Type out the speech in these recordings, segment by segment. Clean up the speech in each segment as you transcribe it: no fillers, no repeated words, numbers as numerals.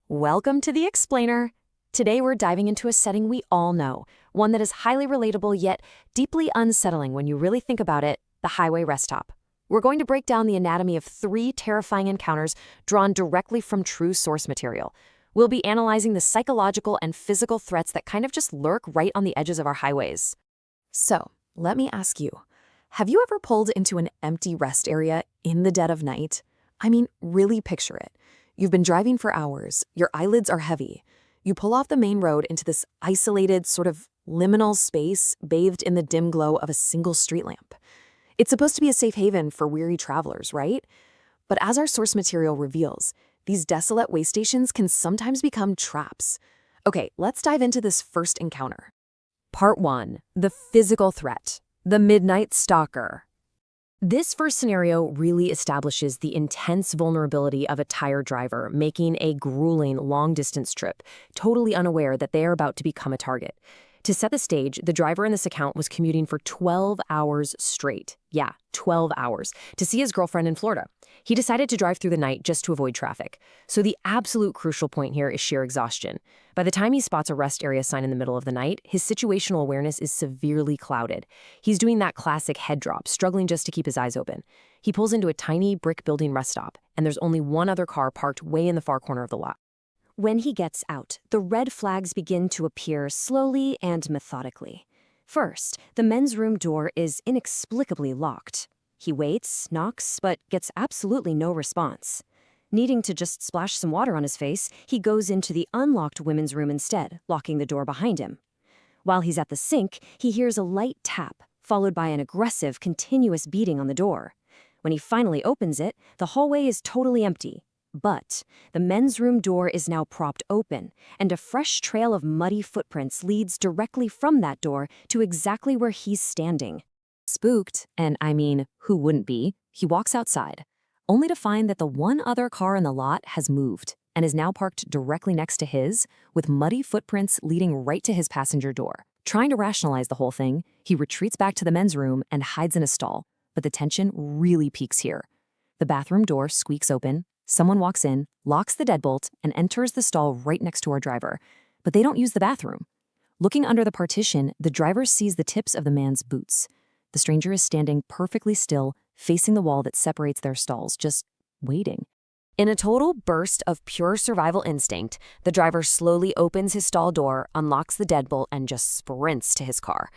Welcome to The Explainer. Today we're diving into a setting we all know, one that is highly relatable yet deeply unsettling when you really think about it, the highway rest stop. We're going to break down the anatomy of 3 terrifying encounters drawn directly from true source material. We'll be analyzing the psychological and physical threats that kind of just lurk right on the edges of our highways. So, let me ask you, have you ever pulled into an empty rest area in the dead of night? I mean, really picture it. You've been driving for hours, your eyelids are heavy. You pull off the main road into this isolated, sort of liminal space bathed in the dim glow of a single street lamp. It's supposed to be a safe haven for weary travelers, right? But as our source material reveals, these desolate way stations can sometimes become traps. Okay, let's dive into this first encounter. Part 1. The physical threat. The Midnight Stalker. This first scenario really establishes the intense vulnerability of a tired driver making a grueling long-distance trip, totally unaware that they are about to become a target. To set the stage, the driver in this account was commuting for 12 hours straight. Yeah, 12 hours, to see his girlfriend in Florida. He decided to drive through the night just to avoid traffic. So the absolute crucial point here is sheer exhaustion. By the time he spots a rest area sign in the middle of the night, his situational awareness is severely clouded. He's doing that classic head drop, struggling just to keep his eyes open. He pulls into a tiny brick building rest stop, and there's only one other car parked way in the far corner of the lot. When he gets out, the red flags begin to appear slowly and methodically. First, the men's room door is inexplicably locked. He waits, knocks, but gets absolutely no response. Needing to just splash some water on his face, he goes into the unlocked women's room instead, locking the door behind him. While he's at the sink, he hears a light tap, followed by an aggressive, continuous beating on the door. When he finally opens it, the hallway is totally empty. But the men's room door is now propped open, and a fresh trail of muddy footprints leads directly from that door to exactly where he's standing. Spooked, and I mean, who wouldn't be, he walks outside, only to find that the one other car in the lot has moved and is now parked directly next to his, with muddy footprints leading right to his passenger door. Trying to rationalize the whole thing, he retreats back to the men's room and hides in a stall, but the tension really peaks here. The bathroom door squeaks open. Someone walks in, locks the deadbolt, and enters the stall right next to our driver. But they don't use the bathroom. Looking under the partition, the driver sees the tips of the man's boots. The stranger is standing perfectly still, facing the wall that separates their stalls, just waiting. In a total burst of pure survival instinct, the driver slowly opens his stall door, unlocks the deadbolt, and just sprints to his car.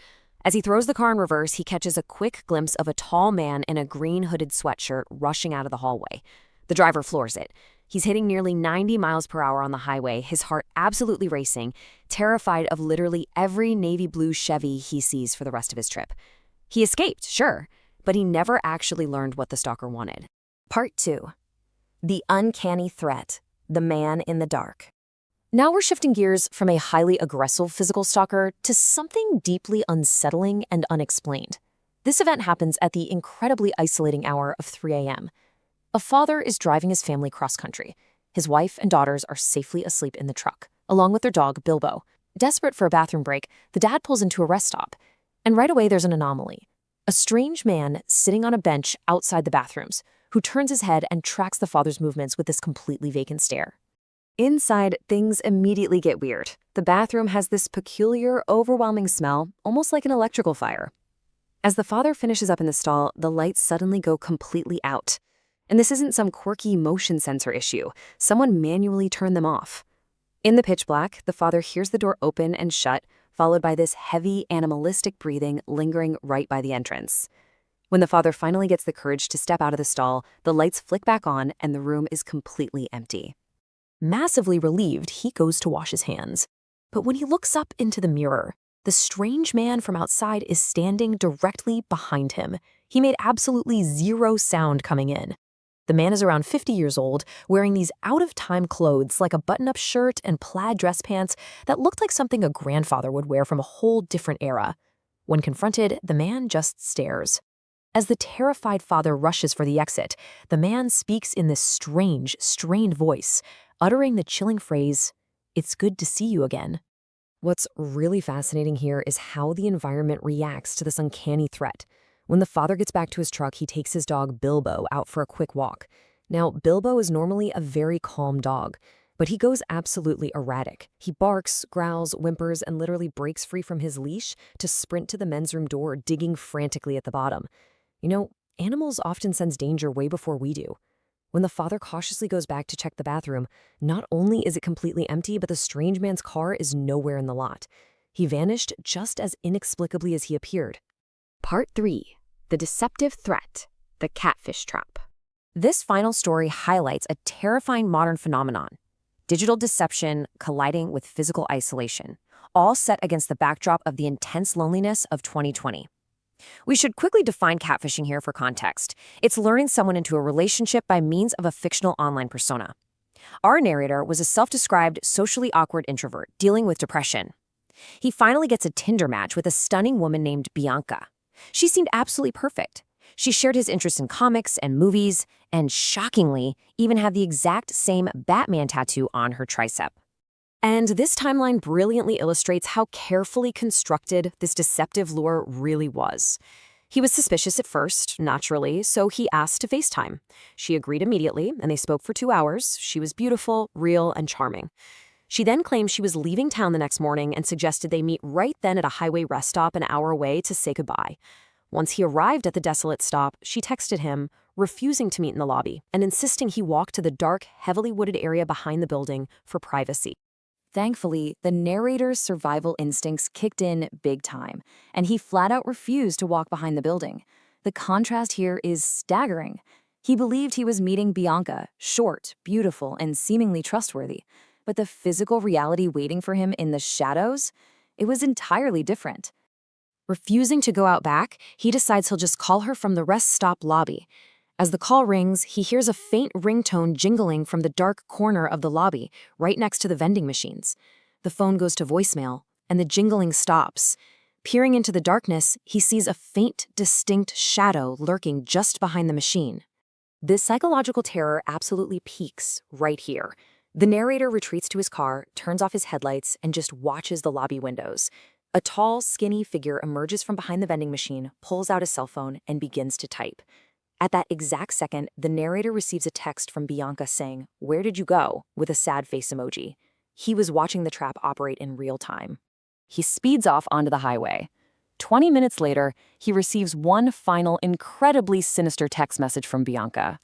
As he throws the car in reverse, he catches a quick glimpse of a tall man in a green hooded sweatshirt rushing out of the hallway. The driver floors it. He's hitting nearly 90 miles per hour on the highway, his heart absolutely racing, terrified of literally every navy blue Chevy he sees for the rest of his trip. He escaped, sure, but he never actually learned what the stalker wanted. Part 2. The Uncanny Threat. The Man in the Dark. Now we're shifting gears from a highly aggressive physical stalker to something deeply unsettling and unexplained. This event happens at the incredibly isolating hour of 3 a.m. A father is driving his family cross-country. His wife and daughters are safely asleep in the truck, along with their dog, Bilbo. Desperate for a bathroom break, the dad pulls into a rest stop. And right away there's an anomaly. A strange man sitting on a bench outside the bathrooms, who turns his head and tracks the father's movements with this completely vacant stare. Inside, things immediately get weird. The bathroom has this peculiar, overwhelming smell, almost like an electrical fire. As the father finishes up in the stall, the lights suddenly go completely out. And this isn't some quirky motion sensor issue. Someone manually turned them off. In the pitch black, the father hears the door open and shut, followed by this heavy, animalistic breathing lingering right by the entrance. When the father finally gets the courage to step out of the stall, the lights flick back on and the room is completely empty. Massively relieved, he goes to wash his hands. But when he looks up into the mirror, the strange man from outside is standing directly behind him. He made absolutely zero sound coming in. The man is around 50 years old, wearing these out-of-time clothes like a button-up shirt and plaid dress pants that looked like something a grandfather would wear from a whole different era. When confronted, the man just stares. As the terrified father rushes for the exit, the man speaks in this strange, strained voice, uttering the chilling phrase, "It's good to see you again." What's really fascinating here is how the environment reacts to this uncanny threat. When the father gets back to his truck, he takes his dog Bilbo out for a quick walk. Now, Bilbo is normally a very calm dog, But he goes absolutely erratic. He barks, growls, whimpers, and literally breaks free from his leash to sprint to the men's room door, digging frantically at the bottom. You know, animals often sense danger way before we do. When the father cautiously goes back to check the bathroom, not only is it completely empty, but the strange man's car is nowhere in the lot. He vanished just as inexplicably as he appeared. Part 3. The Deceptive Threat, the Catfish Trap. This final story highlights a terrifying modern phenomenon: digital deception colliding with physical isolation, all set against the backdrop of the intense loneliness of 2020. We should quickly define catfishing here for context. It's luring someone into a relationship by means of a fictional online persona. Our narrator was a self-described socially awkward introvert dealing with depression. He finally gets a Tinder match with a stunning woman named Bianca. She seemed absolutely perfect. She shared his interest in comics and movies, and shockingly, even had the exact same Batman tattoo on her tricep. And this timeline brilliantly illustrates how carefully constructed this deceptive lure really was. He was suspicious at first, naturally, so he asked to FaceTime. She agreed immediately, and they spoke for 2 hours. She was beautiful, real, and charming. She then claimed she was leaving town the next morning and suggested they meet right then at a highway rest stop an hour away to say goodbye. Once he arrived at the desolate stop, she texted him, refusing to meet in the lobby and insisting he walk to the dark, heavily wooded area behind the building for privacy. Thankfully, the narrator's survival instincts kicked in big time, and he flat out refused to walk behind the building. The contrast here is staggering. He believed he was meeting Bianca, short, beautiful, and seemingly trustworthy. But the physical reality waiting for him in the shadows, it was entirely different. Refusing to go out back, he decides he'll just call her from the rest stop lobby. As the call rings, he hears a faint ringtone jingling from the dark corner of the lobby, right next to the vending machines. The phone goes to voicemail, and the jingling stops. Peering into the darkness, he sees a faint, distinct shadow lurking just behind the machine. This psychological terror absolutely peaks right here. The narrator retreats to his car, turns off his headlights, and just watches the lobby windows. A tall, skinny figure emerges from behind the vending machine, pulls out a cell phone, and begins to type. At that exact second, the narrator receives a text from Bianca saying, "Where did you go?" with a sad face emoji. He was watching the trap operate in real time. He speeds off onto the highway. 20 minutes later, he receives one final, incredibly sinister text message from Bianca.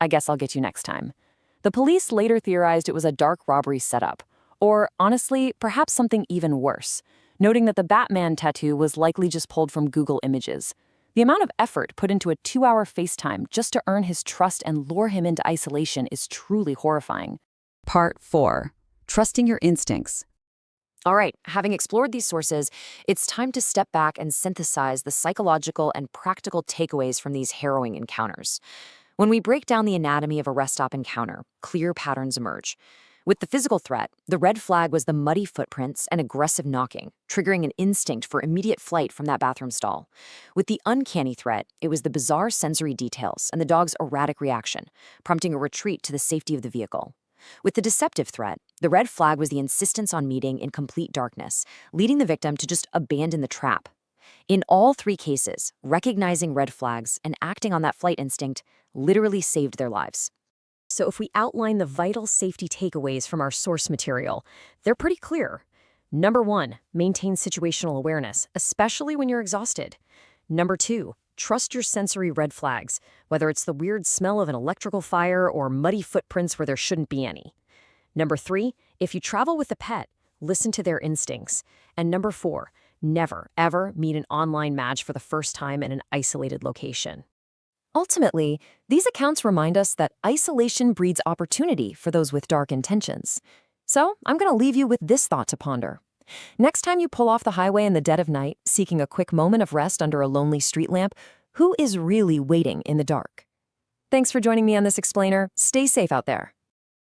"I guess I'll get you next time." The police later theorized it was a dark robbery setup, or honestly, perhaps something even worse, noting that the Batman tattoo was likely just pulled from Google Images. The amount of effort put into a 2-hour FaceTime just to earn his trust and lure him into isolation is truly horrifying. Part 4. Trusting your instincts. All right, having explored these sources, it's time to step back and synthesize the psychological and practical takeaways from these harrowing encounters. When we break down the anatomy of a rest stop encounter, clear patterns emerge. With the physical threat, the red flag was the muddy footprints and aggressive knocking, triggering an instinct for immediate flight from that bathroom stall. With the uncanny threat, it was the bizarre sensory details and the dog's erratic reaction, prompting a retreat to the safety of the vehicle. With the deceptive threat, the red flag was the insistence on meeting in complete darkness, leading the victim to just abandon the trap. In all 3 cases, recognizing red flags and acting on that flight instinct literally saved their lives. So if we outline the vital safety takeaways from our source material, they're pretty clear. Number 1, maintain situational awareness, especially when you're exhausted. Number 2, trust your sensory red flags, whether it's the weird smell of an electrical fire or muddy footprints where there shouldn't be any. Number 3, if you travel with a pet, listen to their instincts. And number 4, never, ever meet an online match for the first time in an isolated location. Ultimately, these accounts remind us that isolation breeds opportunity for those with dark intentions. So, I'm going to leave you with this thought to ponder. Next time you pull off the highway in the dead of night, seeking a quick moment of rest under a lonely street lamp, who is really waiting in the dark? Thanks for joining me on this explainer. Stay safe out there.